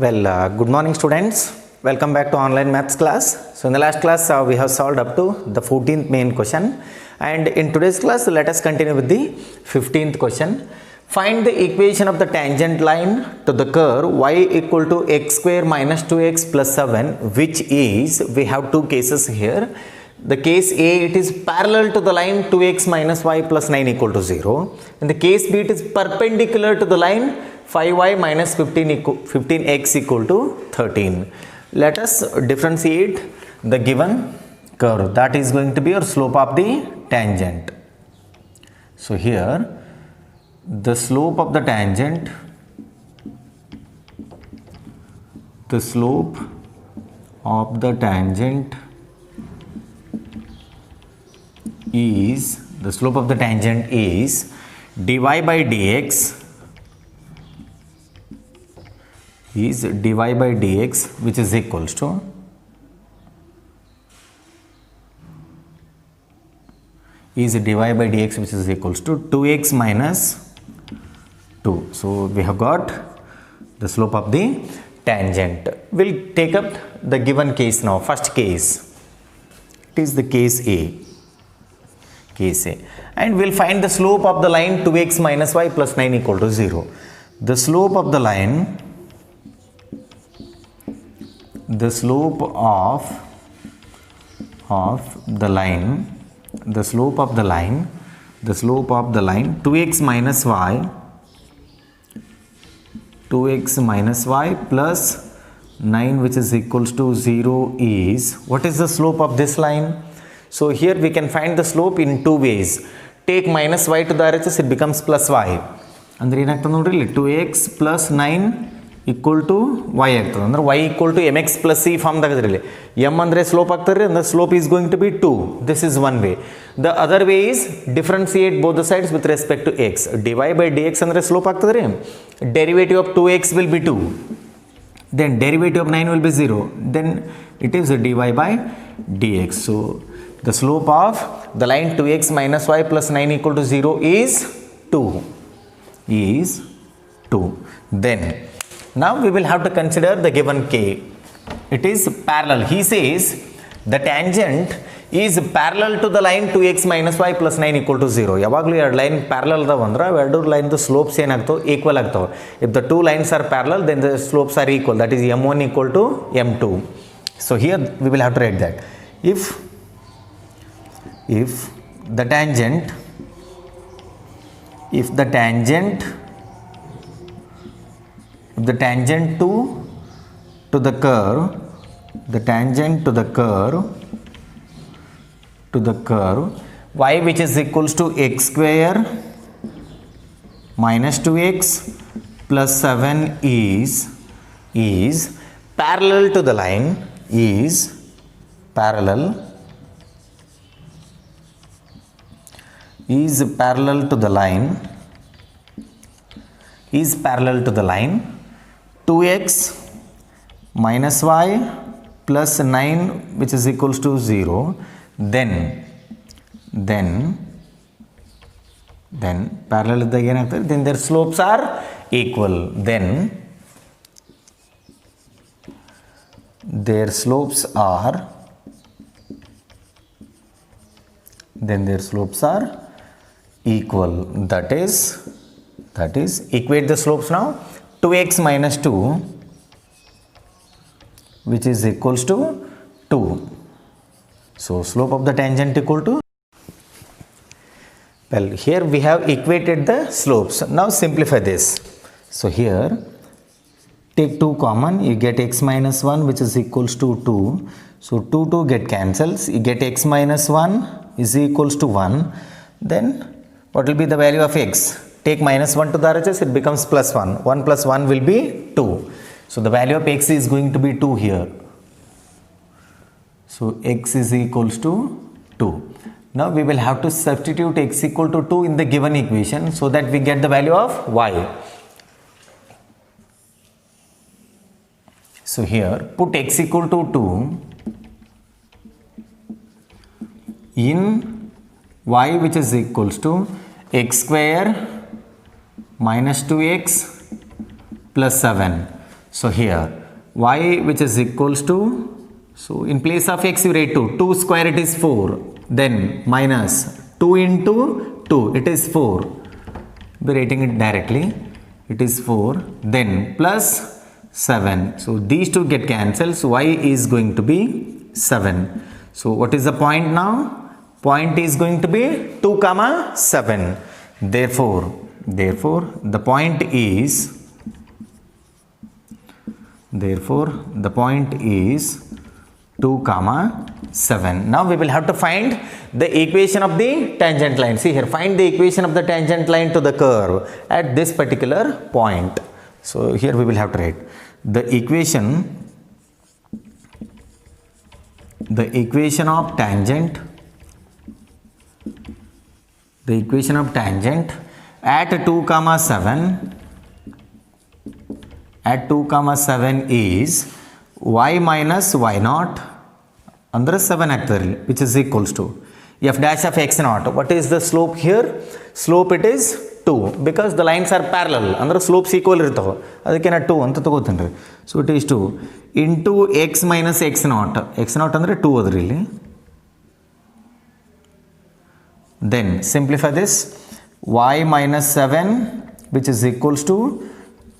Good morning students. Welcome back to online maths class. So in the last class we have solved up to the 14th main question, and in today's class let us continue with the 15th question. Find the equation of the tangent line to the curve y equal to x square minus 2x plus 7, which is, we have two cases here. The case A, it is parallel to the line 2x minus y plus 9 equal to 0. In the case B, it is perpendicular to the line 5y minus 15x equal to 13. Let us differentiate the given curve. That is going to be your slope of the tangent. So here, the slope of the tangent, the slope of the tangent is dy by dx which is equals to dy by dx which is equals to 2x minus 2. So we have got the slope of the tangent. We'll take up the given case now. First case, it is the case A. And we'll find the slope of the line 2x minus y plus 9 equal to 0. The slope of the line, the slope of the line 2x minus y plus 9 which is equals to 0 is, what is the slope of this line? So here we can find the slope in two ways. Take minus y to the RHS, it becomes plus y. Andre ಏನಾಗ್ತದೆ ನೋಡ್ರಿ, 2x plus 9 equal to y ಆಗ್ತದೆ. ಅಂದ್ರೆ y equal to mx plus c form ದಾಗದ್ರಲ್ಲಿ m ಅಂದ್ರೆ slope ಆಗ್ತದೆ, ಅಂದ್ರೆ slope is going to be 2. This is one way. The other way is differentiate both the sides with respect to x. dy by dx ಅಂದ್ರೆ slope ಆಗ್ತದೆ ರೀ. Derivative of 2x will be 2. Then derivative of 9 will be 0. Then it is dy by dx. So the slope of the line 2x minus y plus 9 equal to 0 is 2. Then now we will have to consider the given k. It is parallel. He says the tangent is parallel to the line 2x minus y plus 9 equal to 0. ಯಾವಾಗಲೂ ಎರಡು line parallel ಅದಾವ ಅಂದ್ರೆ ಎರಡು ಲೈನ್ದು slopes ಏನಾಗ್ತವೆ, equal ಆಗ್ತವೆ. If the two lines are parallel, then the slopes are equal. That is m1 equal to m2. So here we will have to write that if the tangent to the curve y which is equals to x square minus 2x plus 7 is parallel to the line is parallel to the line 2x minus y plus 9 which is equals to 0, then parallel again, then their slopes are equal. Then their slopes are equal. That is equate the slopes now. 2x minus 2 which is equals to 2. So slope of the tangent equal to, well, here we have equated the slopes. Now simplify this. So here take 2 common, you get x minus 1 which is equals to 2. So 2 get cancels, you get x minus 1 is equals to 1. Then what will be the value of x? Take minus 1 to the RHS, it becomes plus 1. 1 plus 1 will be 2. So the value of x is going to be 2 here. So x is equals to 2. Now we will have to substitute x equal to 2 in the given equation so that we get the value of y. So here put x equal to 2 in y which is equals to x square minus 2x plus 7. So here y which is equals to, so in place of x you write 2, 2 square it is 4, then minus 2 into 2 it is 4, be writing it directly, it is 4, then plus 7, so these two get cancelled, so y is going to be 7. So what is the point now? Point is going to be 2 comma 7. Therefore the point is 2 comma 7. Now we will have to find the equation of the tangent line. See here, find the equation of the tangent line to the curve at this particular point. So here we will have to write the equation of tangent at 2 comma 7 is y minus y naught under 7 ಆಗ್ತದೆ, which is equals to f dash of x naught. What is the slope here? Slope it is 2, because the lines are parallel, ಅಂದ್ರೆ slopes equal ಇರ್ತಾವೆ, ಅದಕ್ಕೆ ನಾನು 2 ಅಂತ ತಗೋತೀನಿ ರೀ. So it is 2 into x minus x not, x not ಅಂದರೆ 2 ಅದ್ರಿ ಇಲ್ಲಿ. Then simplify this, y minus 7 which is equals to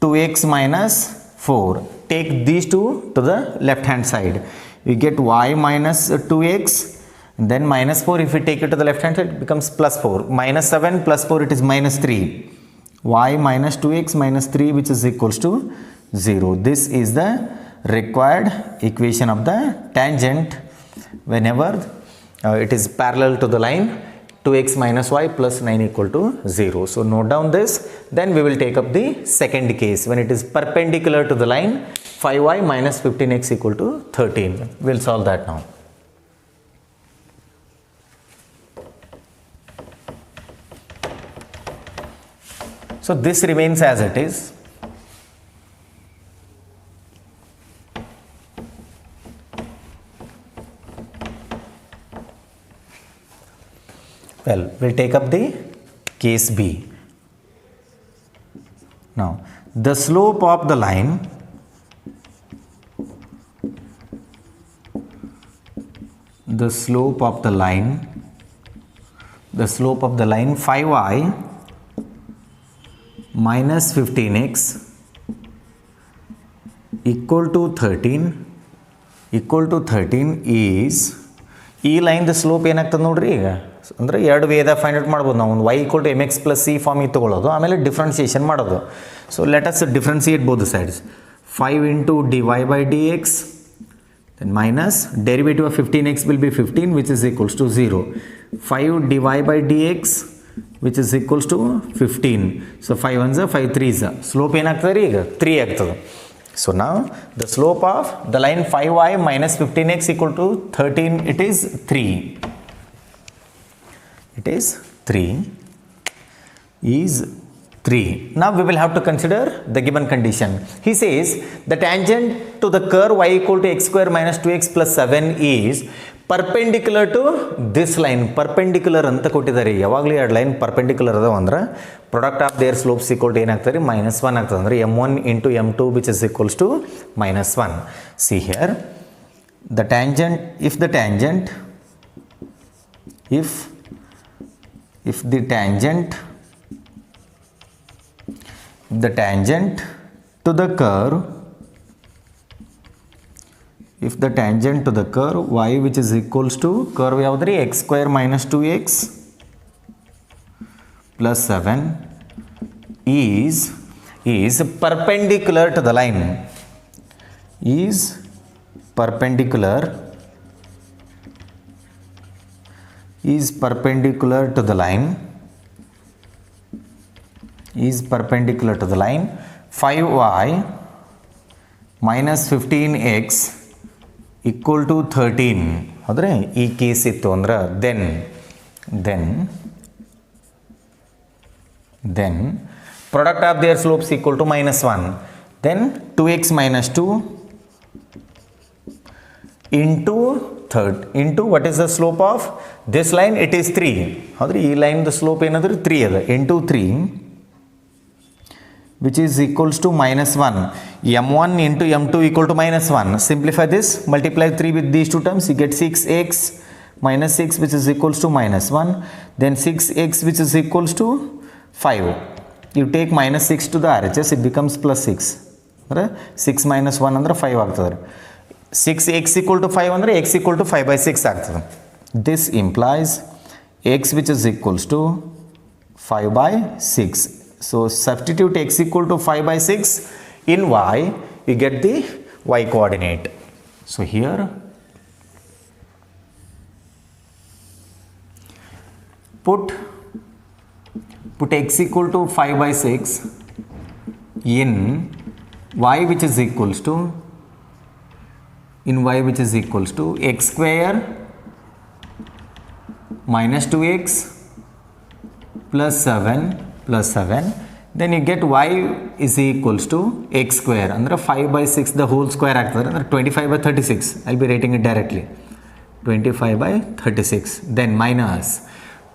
2x minus 4. Take these two to the left hand side. We get y minus 2x, then minus 4. If we take it to the left hand side, it becomes plus 4. Minus 7 plus 4, it is minus 3. Y minus 2x minus 3 which is equals to 0. This is the required equation of the tangent whenever it is parallel to the line 2x minus y plus 9 equal to 0. So note down this. Then we will take up the second case when it is perpendicular to the line 5y minus 15x equal to 13. We will solve that now. So this remains as it is. Well, we'll take up the case B. Now, the slope of the line line 5y minus 15x equal to 13 is, ಈ line the slope ಏನಾಗ್ತದೆ ನೋಡ್ರಿ, ಈಗ ಅಂದರೆ ಎರಡು ವೇದ find out ಮಾಡ್ಬೋದು ನಾವು. ಒಂದು y equal to mx plus c ಫಾರ್ಮಿಗೆ ತೊಗೊಳ್ಳೋದು, ಆಮೇಲೆ ಡಿಫ್ರೆನ್ಸಿಯೇಷನ್ ಮಾಡೋದು. So let us differentiate both sides. 5 into dy by dx, then minus derivative of 15x will be 15 which is equals to 0. 5 dy by dx which is equals to 15. So 5 1s are 5 3s. Slope ಏನಾಗ್ತದೆ ರೀ, ಈಗ 3 ಆಗ್ತದೆ. So now the slope of the line 5y minus 15x equal to 13, it is 3. It is 3. Now we will have to consider the given condition. He says the tangent to the curve y equal to x square minus 2x plus 7 is perpendicular to this line. Perpendicular ಅಂತ ಕೊಟ್ಟಿದ್ದಾರೆ. ಯಾವಾಗಲೂ ಎರಡು line perpendicular ಅದಾವ ಅಂದ್ರೆ product of their slopes equal to ಏನಾಗ್ತದೆ, -1 ಆಗ್ತದೆ. ಅಂದರೆ m1 into m2 which is equals to -1. See here, the tangent, if the tangent to the curve, if the tangent to the curve y which is equals to curve ಯಾವ್ದ್ರಿ, x square minus 2x plus 7 is perpendicular to the line, is perpendicular to the line, 5y minus 15x equal to 13. ಹೌದ್ರೆ ಈ case ಇತ್ತು ಅಂದ್ರೆ then product of their slopes equal to -1. Then 2x minus 2 into what is the slope of this line? It is 3. ಹೌದ್ರಿ ಈ line the slope ಏನಾದ್ರೂ 3 ಅದ, into 3 which is equals to minus 1. m1 into m2 equal to minus 1. Simplify this, multiply 3 with these two terms, you get 6x minus 6 which is equals to minus 1. Then 6x which is equals to 5. You take minus 6 to the RHS, it becomes plus 6. 6 minus 1 ಅಂದರೆ 5 ಆಗ್ತದೆ. 6x equal to 5 ಅಂದರೆ x equal to 5 by 6 ಆಗ್ತದೆ. This implies x which is equals to 5 by 6. So substitute x equal to 5 by 6 in y, you get the y coordinate. So here put x equal to 5 by 6 in y which is equals to x square minus 2x plus 7 plus 7, then you get y is equals to x square ಅಂದರೆ 5 by 6 the whole square ಆಗ್ತದೆ ಅಂದರೆ 25 by 36. I'll be writing it directly, 25 by 36. Then minus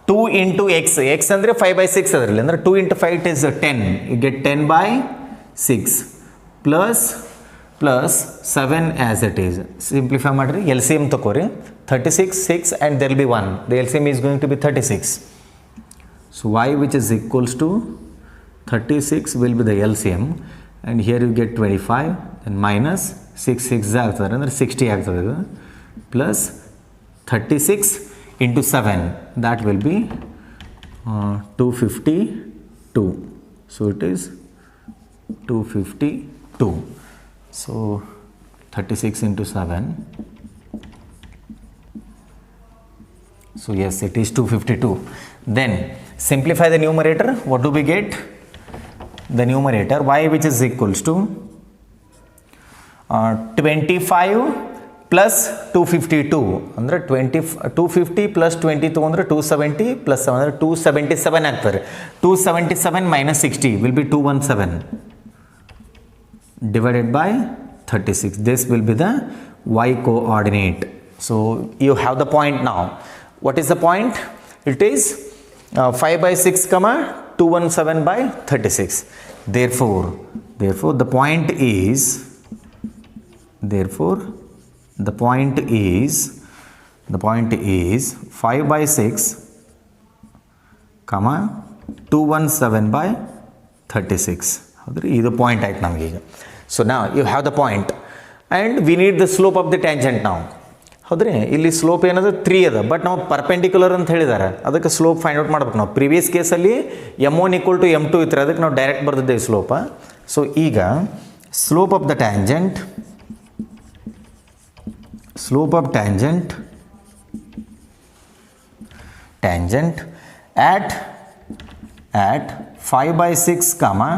2 into x, x ಅಂದರೆ 5 by 6 ಅದರಲ್ಲಿ ಅಂದರೆ 2 into 5 it is 10, you get 10 by 6 plus 7 as it is. Simplify ಮಾಡಿರಿ, LCM ತಗೋರಿ, 36 6 and there will be 1, the LCM is going to be 36. So y which is equals to 36 will be the LCM, and here you get 25 and minus 6 ಆಗ್ತದೆ ಅಂದರೆ 60 ಆಗ್ತದೆ ಇದು, plus 36 into 7, that will be 252. So it is 252. So 36 into 7. So yes, it is 252. Then simplify the numerator. What do we get? The numerator y which is equals to 25 plus 252 ಅಂದರೆ 250 plus 22 ಅಂದರೆ 270 plus 7 ಅಂದರೆ 277 ಆಗ್ತದೆ. 277 minus 60 will be 217 divided by 36. This will be the y coordinate. So you have the point now. What is the point? It is 5 by 6 comma 217 by 36. Therefore the point is 5 by 6 comma 217 by 36. ಹೌದ್ರಿ, ಇದು point ಆಯ್ತು ನಮಗೀಗ. So ನಾವು you have the point and we need the slope of the tangent ನಾವು. ಹೌದ್ರಿ, ಇಲ್ಲಿ slope ಏನದು 3 ಅದ, ಬಟ್ ನಾವು ಪರ್ಪೆಂಡಿಕ್ಯುಲರ್ ಅಂತ ಹೇಳಿದ್ದಾರೆ, ಅದಕ್ಕೆ ಸ್ಲೋಪ್ ಫೈಂಡ್ ಔಟ್ ಮಾಡ್ಬೇಕು ನಾವು. ಪ್ರೀವಿಯಸ್ ಕೇಸಲ್ಲಿ m1 equal to m2 ಇತ್ತು, ಅದಕ್ಕೆ ನಾವು ಡೈರೆಕ್ಟ್ ಬರ್ದಿದ್ದೇವೆ ಸ್ಲೋಪ. ಸೊ ಈಗ slope of the tangent at 5 by 6 comma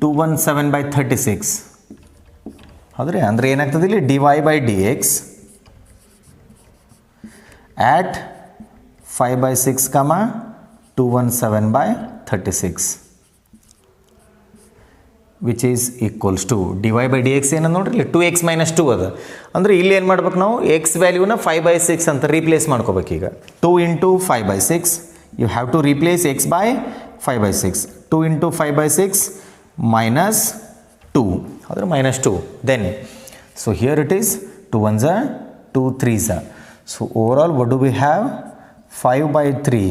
217 by 36. ಹೌದ್ರಿ, ಅಂದರೆ ಏನಾಗ್ತದೆ ಇಲ್ಲಿ dy by dx at 5 by 6 comma 217 by 36, which is equals to dy by dx ಏನಂದು ನೋಡ್ರಿ, ಇಲ್ಲಿ 2x minus 2 ಅದ. ಅಂದರೆ ಇಲ್ಲಿ ಏನು ಮಾಡ್ಬೇಕು ನಾವು, x ವ್ಯಾಲ್ಯೂನ 5 by 6 ಅಂತ ರೀಪ್ಲೇಸ್ ಮಾಡ್ಕೋಬೇಕು. ಈಗ 2 into 5 by 6, you have to replace x by 5 by 6. 2 into 5 by 6 minus 2, ಹೌದ್ರೆ minus 2. Then so here it is 2 1s are 2 3s are. So overall what do we have? 5 by 3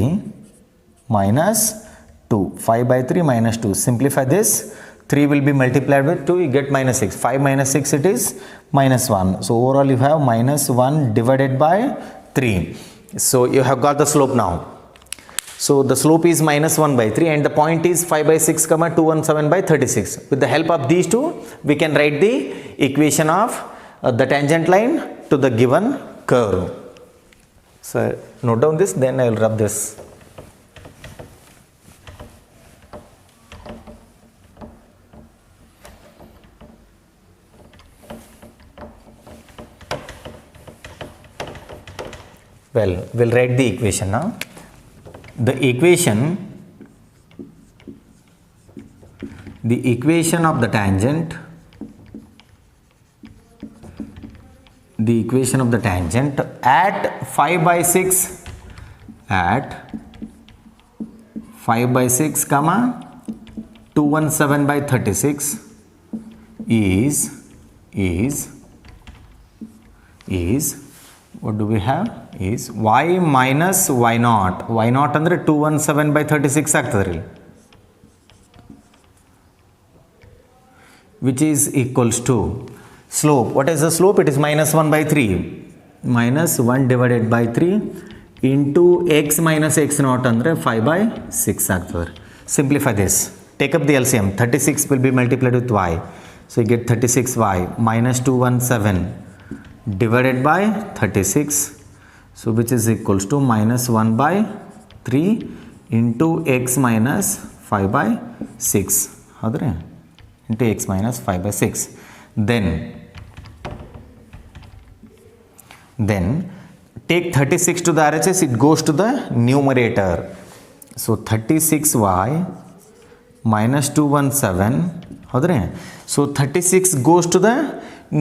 minus 2. 5 by 3 minus 2. Simplify this. 3 will be multiplied with 2, you get minus 6. 5 minus 6 it is minus 1. So overall you have minus 1 divided by 3. So you have got the slope now. So the slope is minus 1 by 3 and the point is 5 by 6 comma 217 by 36. With the help of these two, we can write the equation of the tangent line to the given curve. So note down this, then I will rub this. Well, we'll write the equation now. The equation of the tangent at 5 by 6 comma 217 by 36 is what do we have is y minus y naught ಅಂದರೆ 217 by 36 ಆಗ್ತದೆ ರೀ, which is equals to slope. What is the slope? It is minus 1 by 3, minus 1 divided by 3 into x minus x naught ಅಂದರೆ 5 by 6 ಆಗ್ತದೆ. Simplify this. Take up the LCM. 36 will be multiplied with y. So you get 36y minus 217 divided by 36. So which is equals to minus 1 by 3 into x minus 5 by 6. ಹೌದ್ರಿ, into x minus 5 by 6. Then take 36 to the RHS, it goes to the numerator. So 36y minus 217, ಹೌದ್ರಿ. So 36 goes to the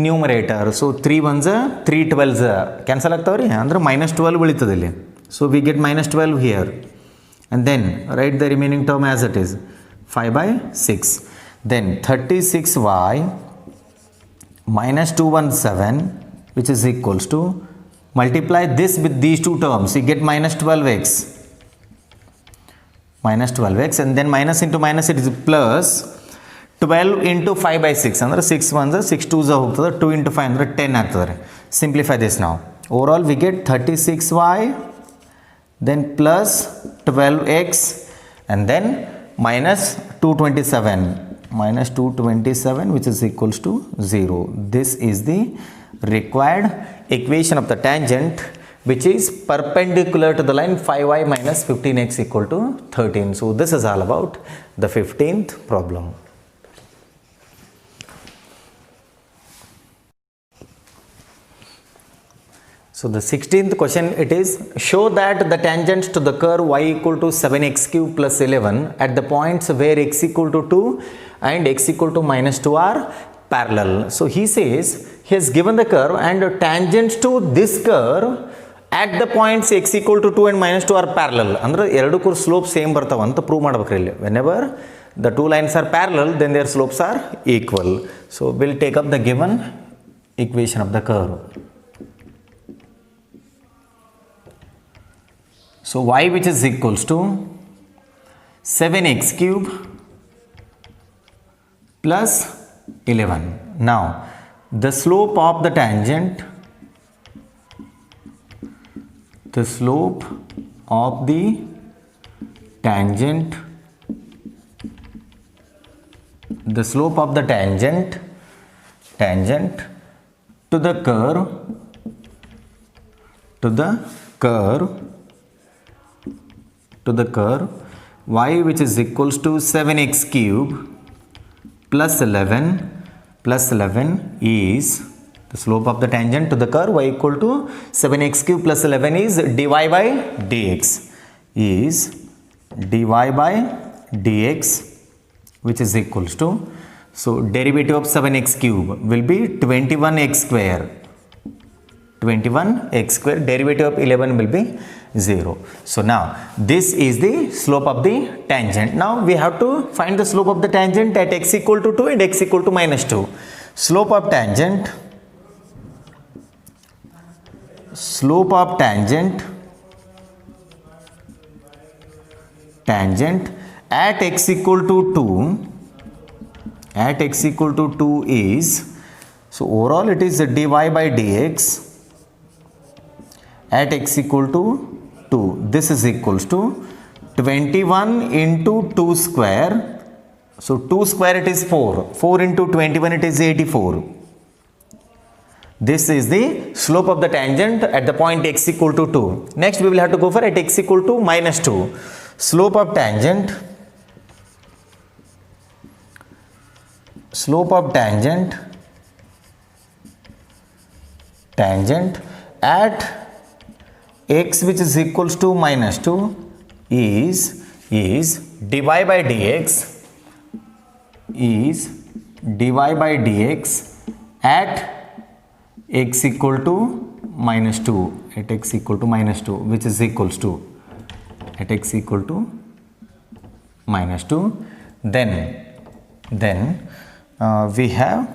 numerator. So 3 ones 3 12s cancel ಆಗ್ತಾವ್ರಿ, ಅಂದ್ರೆ minus 12 ಉಳಿತದೆ ಇಲ್ಲಿ. So we get minus 12 here, and then write the remaining term as it is 5 by 6. Then 36y minus 217, which is equals to, multiply this with these two terms, you get minus 12x, and then minus into minus it is plus 12 into 5 by 6 ಅಂದರೆ 6 ones 6 2s ಹೋಗ್ತದೆ, 2 into 5 ಅಂದರೆ 10 ಆಗ್ತದೆ. Simplify this now. Overall we get 36y, then plus 12x, and then minus 227, which is equals to 0. This is the required equation of the tangent which is perpendicular to the line 5y minus 15x equal to 13. So this is all about the 15th problem. So the 16th question, it is, show that the tangents to the curve y equal to 7x cube plus 11 at the points where x equal to 2 and x equal to minus 2 are parallel. So he says he has given the curve and tangents to this curve at the points x equal to 2 and minus 2 are parallel. ಅಂದ್ರೆ ಎರಡಕ್ಕೂ slope same ಬರ್ತಾವ ಅಂತ prove ಮಾಡ್ಬೇಕ್ರಿ ಇಲ್ಲಿ. Whenever the two lines are parallel, then their slopes are equal. So we'll take up the given equation of the curve. So y, which is equals to 7x cube plus 11. Now the slope of the tangent, the slope of the tangent to the curve y, which is equals to 7x cube plus 11 is the slope of the tangent to the curve y equal to 7x cube plus 11 is dy by dx, which is equals to, so derivative of 7x cube will be 21x square, derivative of 11 will be 0. So now this is the slope of the tangent. Now we have to find the slope of the tangent at x equal to 2 and x equal to minus 2. Slope of tangent at x equal to 2 is, so overall it is dy by dx at x equal to 2. This is equals to 21 into 2 square. So 2 square it is 4. 4 into 21 it is 84. This is the slope of the tangent at the point x equal to 2. Next we will have to go for at x equal to minus 2. Slope of tangent at x, which is equals to minus 2, is dy by dx at x equal to minus 2, which is equals to at x equal to minus 2. Then then we have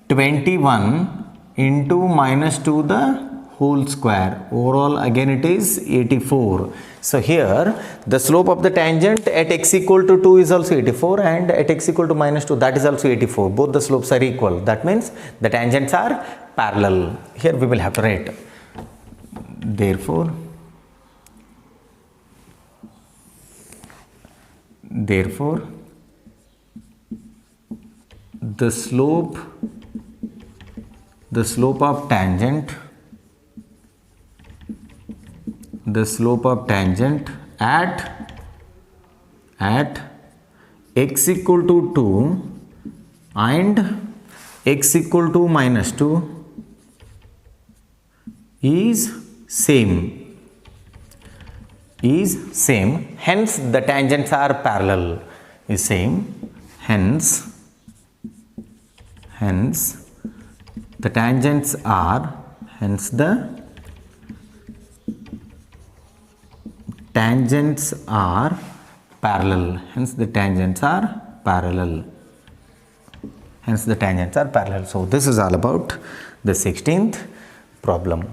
21 into minus 2 the whole square. Overall again it is 84. So here the slope of the tangent at x equal to 2 is also 84, and at x equal to minus 2 that is also 84. Both the slopes are equal. That means the tangents are parallel. Here we will have to write, therefore the slope of tangent at x equal to 2 and x equal to minus 2 is same, hence the tangents are parallel, is same, hence the tangents are parallel, hence the tangents are parallel. So this is all about the 16th problem.